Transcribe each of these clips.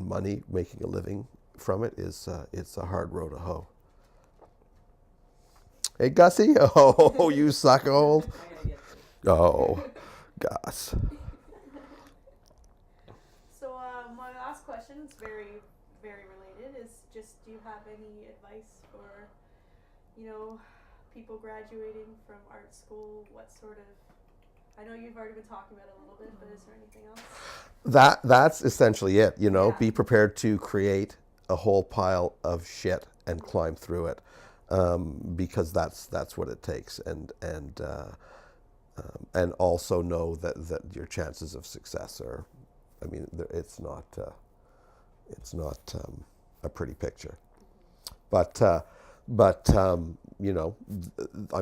money, making a living from it is it's a hard row to hoe. Hey, Gussie. Oh, you suck old. Oh, Gus. So my last question is very, very related. Is just, do you have any advice for, people graduating from art school? What sort of, I know you've already been talking about it a little bit, but is there anything else? That's essentially it. Yeah. Be prepared to create a whole pile of shit and climb through it, because that's what it takes, and also know that your chances of success are, I mean, it's not a pretty picture, but I'm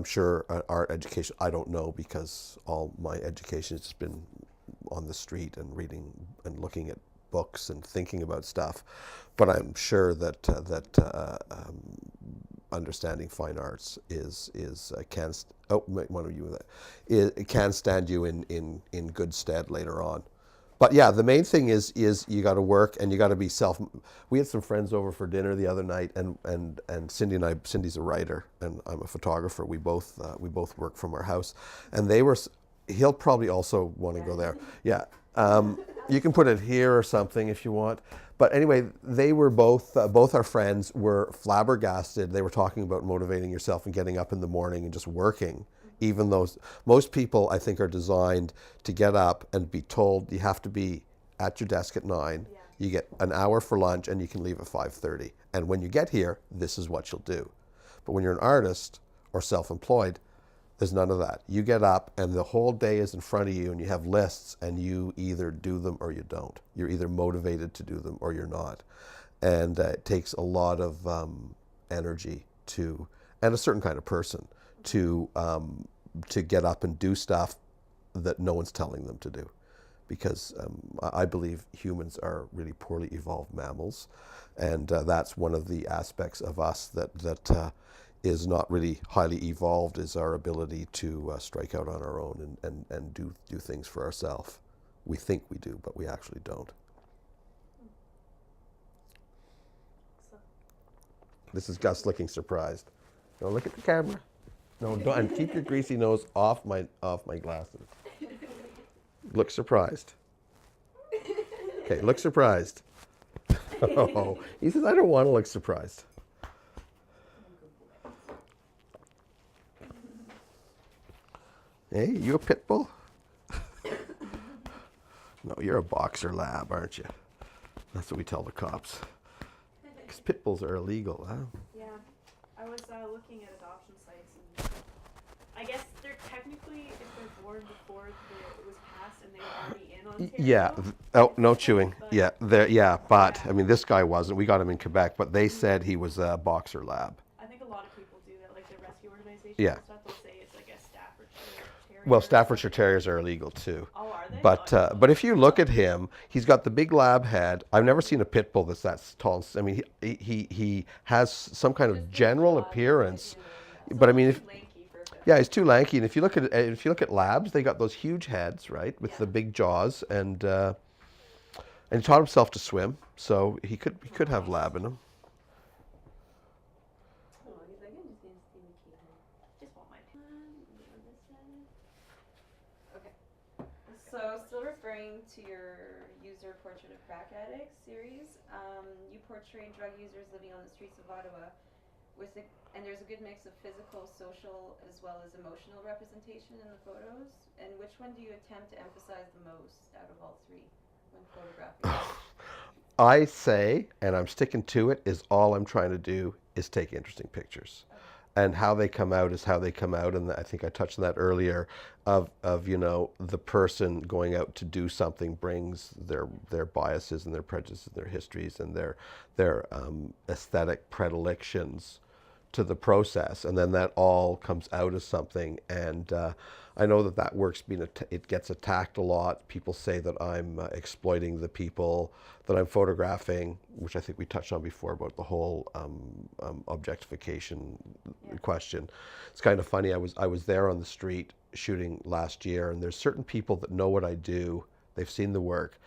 sure art education. I don't know because all my education has been on the street and reading and looking at books and thinking about stuff. But I'm sure that understanding fine arts can one of you it can stand you in good stead later on. But yeah, the main thing is you got to work and you got to be self. We had some friends over for dinner the other night, and Cindy and I. Cindy's a writer and I'm a photographer. We both work from our house, and they were. He'll probably also want to go there. Yeah, you can put it here or something if you want. But anyway, they were both our friends were flabbergasted. They were talking about motivating yourself and getting up in the morning and just working. Even though most people, I think, are designed to get up and be told you have to be at your desk at 9. Yeah. You get an hour for lunch and you can leave at 5:30. And when you get here, this is what you'll do. But when you're an artist or self-employed, there's none of that. You get up and the whole day is in front of you and you have lists and you either do them or you don't. You're either motivated to do them or you're not. And it takes a lot of energy and a certain kind of person to get up and do stuff that no one's telling them to do. Because I believe humans are really poorly evolved mammals. And that's one of the aspects of us that is not really highly evolved, is our ability to strike out on our own and do things for ourselves. We think we do, but we actually don't. This is Gus looking surprised. No, look at the camera. No, don't, and keep your greasy nose off my glasses. Look surprised. Okay, look surprised. Oh, he says I don't want to look surprised. Hey, you a pit bull? No, you're a boxer lab, aren't you? That's what we tell the cops. Because pit bulls are illegal, huh? Yeah, I was looking at adoption sites, and I guess they're technically, if they're born before it was passed and they were already in Ontario. Yeah. Oh, no chewing. Yeah. But I mean, this guy wasn't. We got him in Quebec, but they said he was a boxer lab. I think a lot of people do that, like the rescue organizations Yeah. and stuff. They'll say it's like a Staffordshire Terrier. Well, Staffordshire Terriers are illegal too. Oh, are they? But if you look at him, he's got the big lab head. I've never seen a pit bull that's that tall. I mean, he has some kind of general appearance. But I mean, yeah, he's too lanky. And if you look at labs, they got those huge heads, right, with the big jaws, and he taught himself to swim, so he could have lab in him. So, still referring to your user Portrait of Crack Addicts series, you portray drug users living on the streets of Ottawa, and there's a good mix of physical, social, as well as emotional representation in the photos. And which one do you attempt to emphasize the most out of all three when photographing? I say, and I'm sticking to it, is all I'm trying to do is take interesting pictures. And how they come out is how they come out, and I think I touched on that earlier. Of the person going out to do something brings their biases and their prejudices, and their histories, and their aesthetic predilections to the process, and then that all comes out as something. And I know that works. It gets attacked a lot. People say that I'm exploiting the people that I'm photographing, which I think we touched on before about the whole objectification question. It's kind of funny. I was there on the street shooting last year, and there's certain people that know what I do. They've seen the work,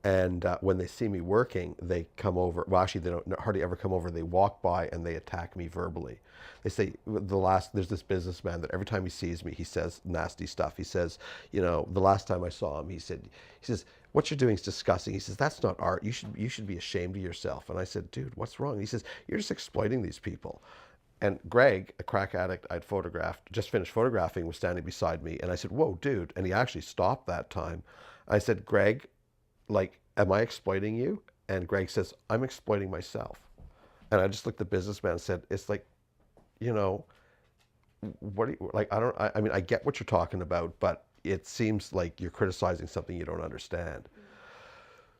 And when they see me working, they come over. Well, actually, they don't hardly ever come over. They walk by and they attack me verbally. They say, there's this businessman that every time he sees me, he says nasty stuff. He says, you know, the last time I saw him, he says, what you're doing is disgusting. He says, that's not art. You should be ashamed of yourself. And I said, dude, what's wrong? And he says, you're just exploiting these people. And Greg, a crack addict I'd photographed, just finished photographing, was standing beside me. And I said, whoa, dude. And he actually stopped that time. I said, Greg, like, am I exploiting you? And Greg says, I'm exploiting myself. And I just looked at the businessman and said, it's like, you know, what do you, like, I mean, I get what you're talking about, but it seems like you're criticizing something you don't understand.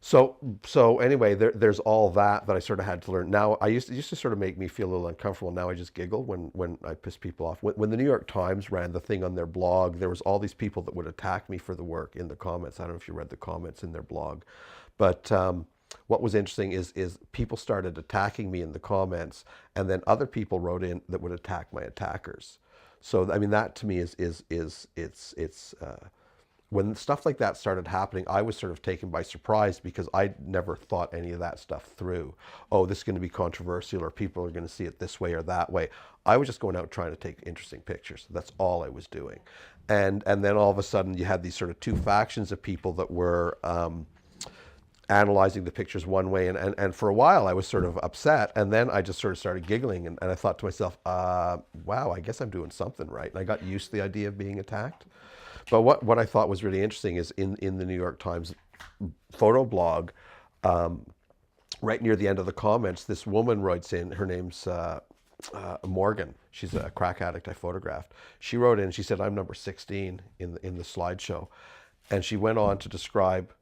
So anyway, there's all that I sort of had to learn. Now, it used to sort of make me feel a little uncomfortable. Now I just giggle when I piss people off. When the New York Times ran the thing on their blog, there was all these people that would attack me for the work in the comments. I don't know if you read the comments in their blog, but what was interesting is people started attacking me in the comments, and then other people wrote in that would attack my attackers. So I mean, that to me it's when stuff like that started happening, I was sort of taken by surprise because I never thought any of that stuff through. Oh, this is going to be controversial, or people are going to see it this way or that way. I was just going out trying to take interesting pictures. That's all I was doing. And then all of a sudden you had these sort of two factions of people that were analyzing the pictures one way. And for a while I was sort of upset. And then I just sort of started giggling. And I thought to myself, wow, I guess I'm doing something right. And I got used to the idea of being attacked. But what I thought was really interesting is in the New York Times photo blog, right near the end of the comments, this woman writes in, her name's Morgan. She's a crack addict I photographed. She wrote in, she said, I'm number 16 in the slideshow. And she went on to describe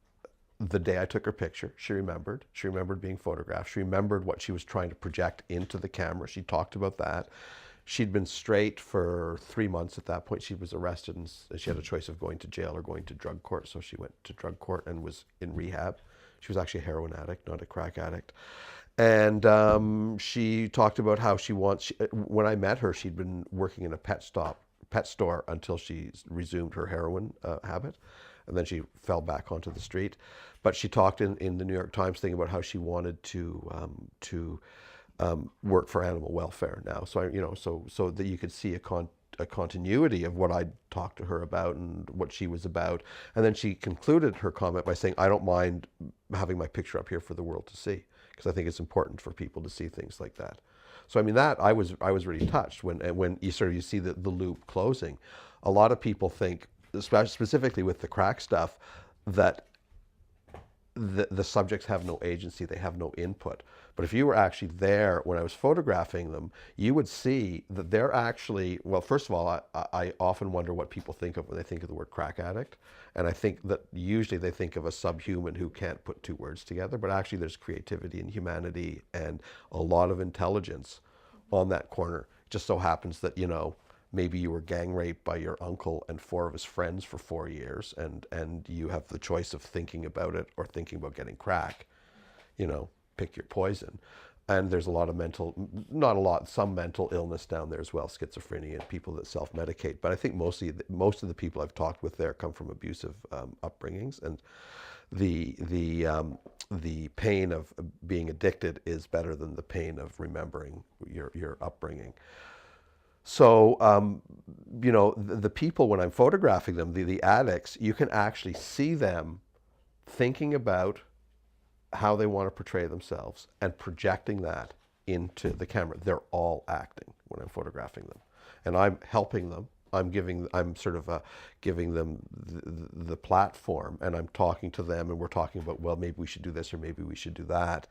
the day I took her picture. She remembered being photographed. She remembered what she was trying to project into the camera. She talked about that. She'd been straight for 3 months at that point. She was arrested and she had a choice of going to jail or going to drug court. So she went to drug court and was in rehab. She was actually a heroin addict, not a crack addict. And she talked about how when I met her, she'd been working in a pet store until she resumed her heroin habit. And then she fell back onto the street. But she talked in the New York Times thing about how she wanted to work for animal welfare now. So so that you could see a continuity of what I talked to her about and what she was about. And then she concluded her comment by saying, I don't mind having my picture up here for the world to see, because I think it's important for people to see things like that. So I mean, that I was really touched when you see the loop closing. A lot of people think, specifically with the crack stuff, that the subjects have no agency, they have no input. But if you were actually there when I was photographing them, you would see that they're actually, well, first of all, I often wonder what people think of when they think of the word crack addict. And I think that usually they think of a subhuman who can't put two words together, but actually there's creativity and humanity and a lot of intelligence on that corner. It just so happens that, you know, maybe you were gang raped by your uncle and 4 of his friends for 4 years, and you have the choice of thinking about it or thinking about getting crack. You know, pick your poison. And there's a lot of some mental illness down there as well, schizophrenia and people that self-medicate. But I think most of the people I've talked with there come from abusive upbringings, and the pain of being addicted is better than the pain of remembering your upbringing. So, you know, the people, when I'm photographing them, the addicts, you can actually see them thinking about how they want to portray themselves and projecting that into the camera. They're all acting when I'm photographing them. And I'm helping them. I'm sort of giving them the platform, and I'm talking to them, and we're talking about, well, maybe we should do this or maybe we should do that.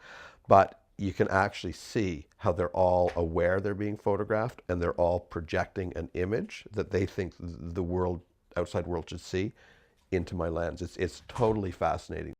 But you can actually see how they're all aware they're being photographed, and they're all projecting an image that they think the outside world should see into my lens. It's totally fascinating.